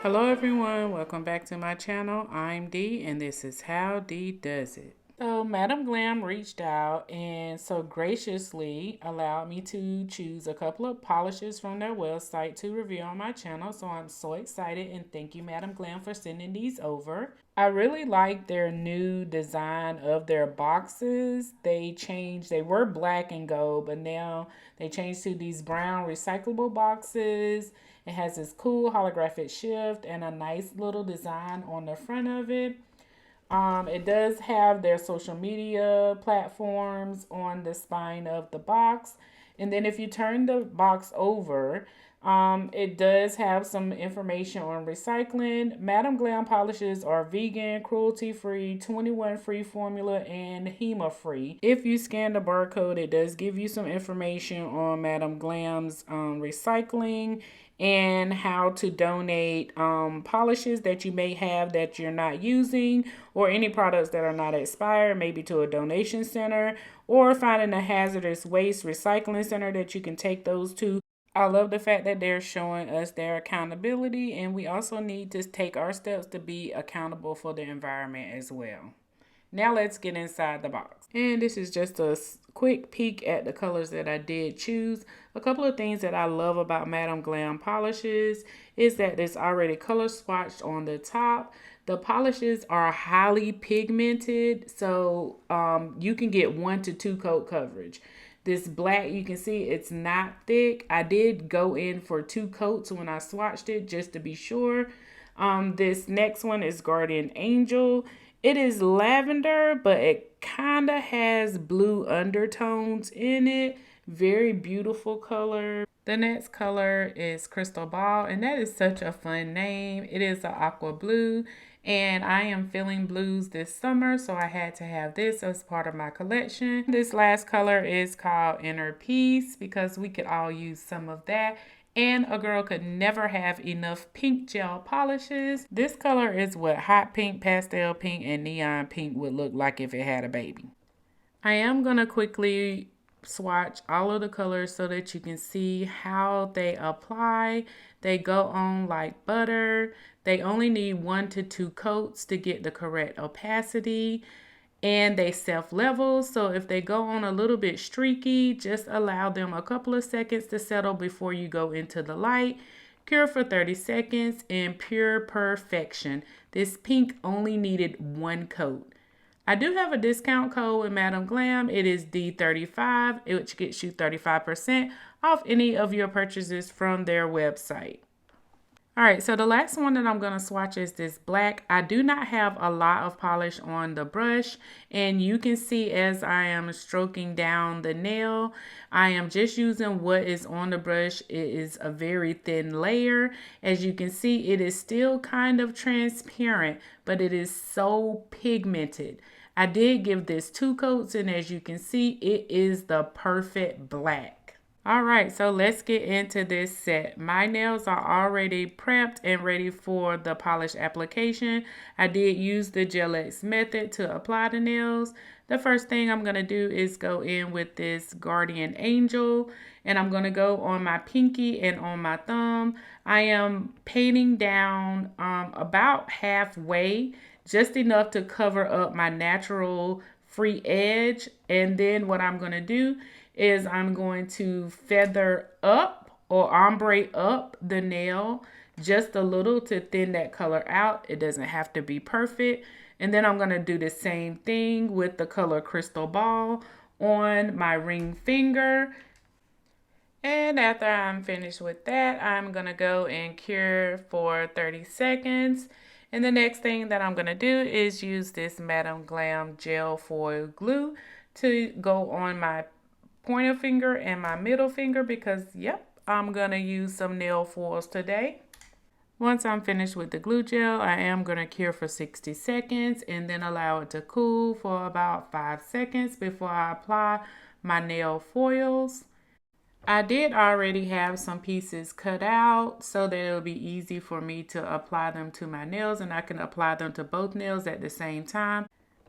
Hello everyone, welcome back to my channel. I'm Dee and this is How Dee Does It. So Madam Glam reached out and so graciously allowed me to choose a couple of polishes from their website to review on my channel. So I'm so excited and thank you Madam Glam for sending these over. I really like their new design of their boxes. They were black and gold, but now they changed to these brown recyclable boxes. It has this cool holographic shift and a nice little design on the front of it. It does have their social media platforms on the spine of the box. And then if you turn the box over, it does have some information on recycling. Madam Glam polishes are vegan, cruelty-free, 21 free formula, and Hema-Free. If you scan the barcode, it does give you some information on Madam Glam's recycling and how to donate polishes that you may have that you're not using, or any products that are not expired, maybe to a donation center, or finding a hazardous waste recycling center that you can take those to. I love the fact that they're showing us their accountability, and we also need to take our steps to be accountable for the environment as well. Now let's get inside the box. And this is just a quick peek at the colors that I did choose. A couple of things that I love about Madam Glam polishes is that it's already color swatched on the top. The polishes are highly pigmented, so you can get 1 to 2 coat coverage. This black, you can see it's not thick. I did go in for 2 coats when I swatched it just to be sure. This next one is Guardian Angel. It is lavender, but it kind of has blue undertones in it. Very beautiful color. The next color is Crystal Ball, and that is such a fun name. It is an aqua blue, and I am feeling blues this summer, so I had to have this as part of my collection. This last color is called Inner Peace because we could all use some of that. And a girl could never have enough pink gel polishes. This color is what hot pink, pastel pink, and neon pink would look like if it had a baby. I am going to quickly swatch all of the colors so that you can see how they apply. They go on like butter. They only need 1 to 2 coats to get the correct opacity. And they self-level, so if they go on a little bit streaky, just allow them a couple of seconds to settle before you go into the light. Cure for 30 seconds in pure perfection. This pink only needed 1 coat. I do have a discount code with Madam Glam. It is D35, which gets you 35% off any of your purchases from their website. All right, so the last one that I'm going to swatch is this black. I do not have a lot of polish on the brush, and you can see as I am stroking down the nail, I am just using what is on the brush. It is a very thin layer. As you can see, it is still kind of transparent, but it is so pigmented. I did give this 2 coats, and as you can see, it is the perfect black. All right, so let's get into this set. My nails are already prepped and ready for the polish application. I did use the Gel X method to apply the nails. The first thing I'm going to do is go in with this Guardian Angel, and I'm going to go on my pinky and on my thumb. I am painting down about halfway, just enough to cover up my natural free edge. And then what I'm going to do is I'm going to feather up or ombre up the nail just a little to thin that color out. It doesn't have to be perfect. And then I'm going to do the same thing with the color Crystal Ball on my ring finger. And after I'm finished with that, I'm going to go and cure for 30 seconds. And the next thing that I'm going to do is use this Madam Glam gel foil glue to go on my pointer finger and my middle finger because, yep, I'm going to use some nail foils today. Once I'm finished with the glue gel, I am going to cure for 60 seconds and then allow it to cool for about 5 seconds before I apply my nail foils. I did already have some pieces cut out so that it'll be easy for me to apply them to my nails, and I can apply them to both nails at the same time.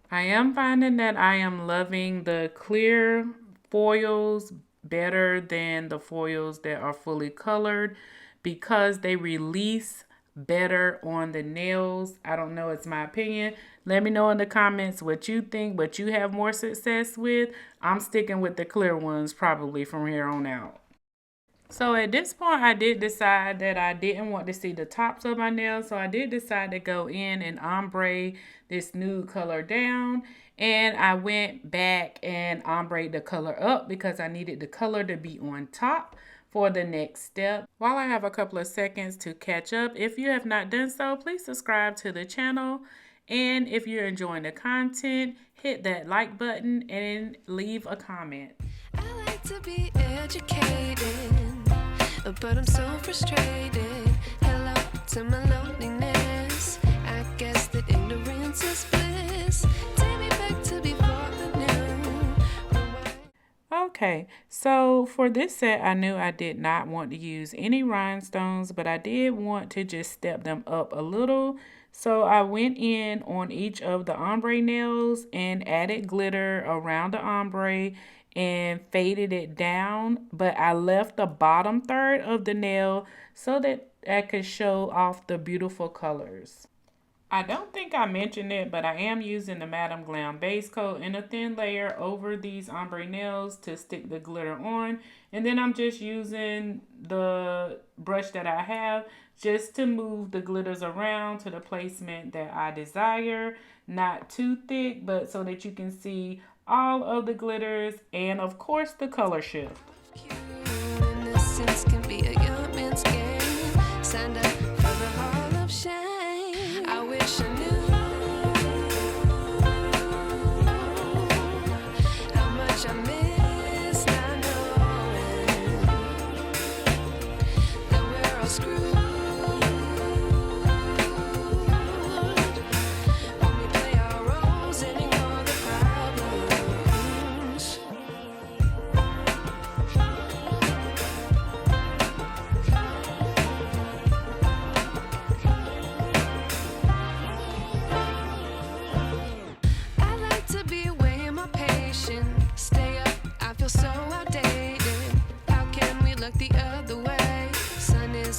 I am finding that I am loving the clear foils better than the foils that are fully colored because they release better on the nails. I don't know, it's my opinion. Let me know in the comments what you think, what you have more success with. I'm sticking with the clear ones probably from here on out. So at this point, I did decide that I didn't want to see the tops of my nails. So I did decide to go in and ombre this nude color down. And I went back and ombre the color up because I needed the color to be on top for the next step. While I have a couple of seconds to catch up, if you have not done so, please subscribe to the channel. And if you're enjoying the content, hit that like button and leave a comment. I like to be educated, but I'm so frustrated. Hello to my loneliness. I guess that ignorance is bliss. Take me back to before the new. Okay, so for this set, I knew I did not want to use any rhinestones, but I did want to just step them up a little. So I went in on each of the ombre nails and added glitter around the ombre and faded it down, but I left the bottom third of the nail so that I could show off the beautiful colors. I don't think I mentioned it, but I am using the Madam Glam base coat in a thin layer over these ombre nails to stick the glitter on. And then I'm just using the brush that I have just to move the glitters around to the placement that I desire. Not too thick, but so that you can see all of the glitters and of course the color shift. Innocence can be a young man's game. Signed up for the hall of shame. I wish I knew how much I miss not knowing that we're all screwed.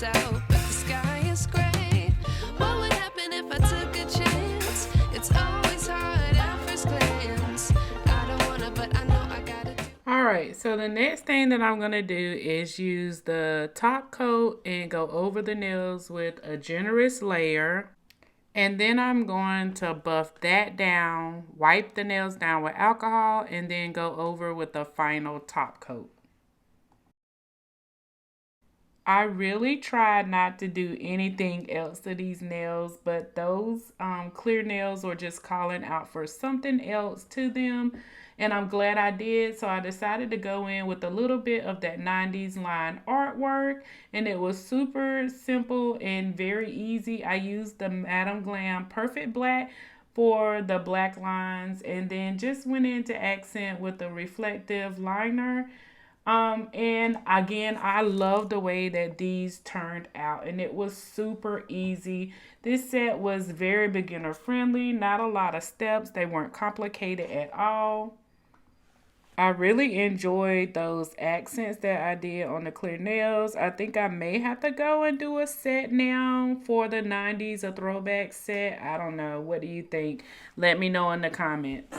Out, but the sky is gray. What would happen if I took a chance? It's always hard at first glance. I don't wanna, but I know I gotta do. Alright, so the next thing that I'm going to do is use the top coat and go over the nails with a generous layer. And then I'm going to buff that down, wipe the nails down with alcohol, and then go over with the final top coat. I really tried not to do anything else to these nails, but those clear nails were just calling out for something else to them, and I'm glad I did. So I decided to go in with a little bit of that 90s line artwork, and it was super simple and very easy. I used the Madam Glam Perfect Black for the black lines, and then just went in to accent with the reflective liner. And again, I love the way that these turned out, and it was super easy. This set was very beginner friendly, not a lot of steps. They weren't complicated at all. I really enjoyed those accents that I did on the clear nails. I think I may have to go and do a set now for the 90s, a throwback set. I don't know. What do you think? Let me know in the comments.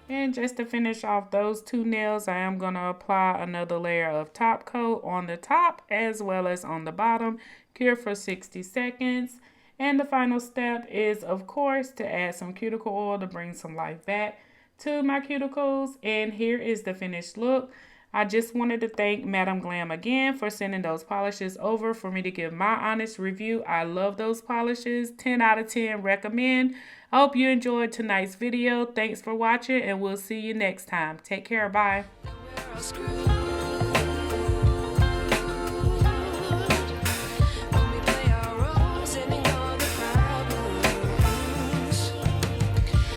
And just to finish off those two nails, I am going to apply another layer of top coat on the top as well as on the bottom. Cure for 60 seconds. And the final step is, of course, to add some cuticle oil to bring some life back to my cuticles. And here is the finished look. I just wanted to thank Madam Glam again for sending those polishes over for me to give my honest review. I love those polishes. 10 out of 10 recommend. I hope you enjoyed tonight's video. Thanks for watching, and we'll see you next time. Take care. Bye.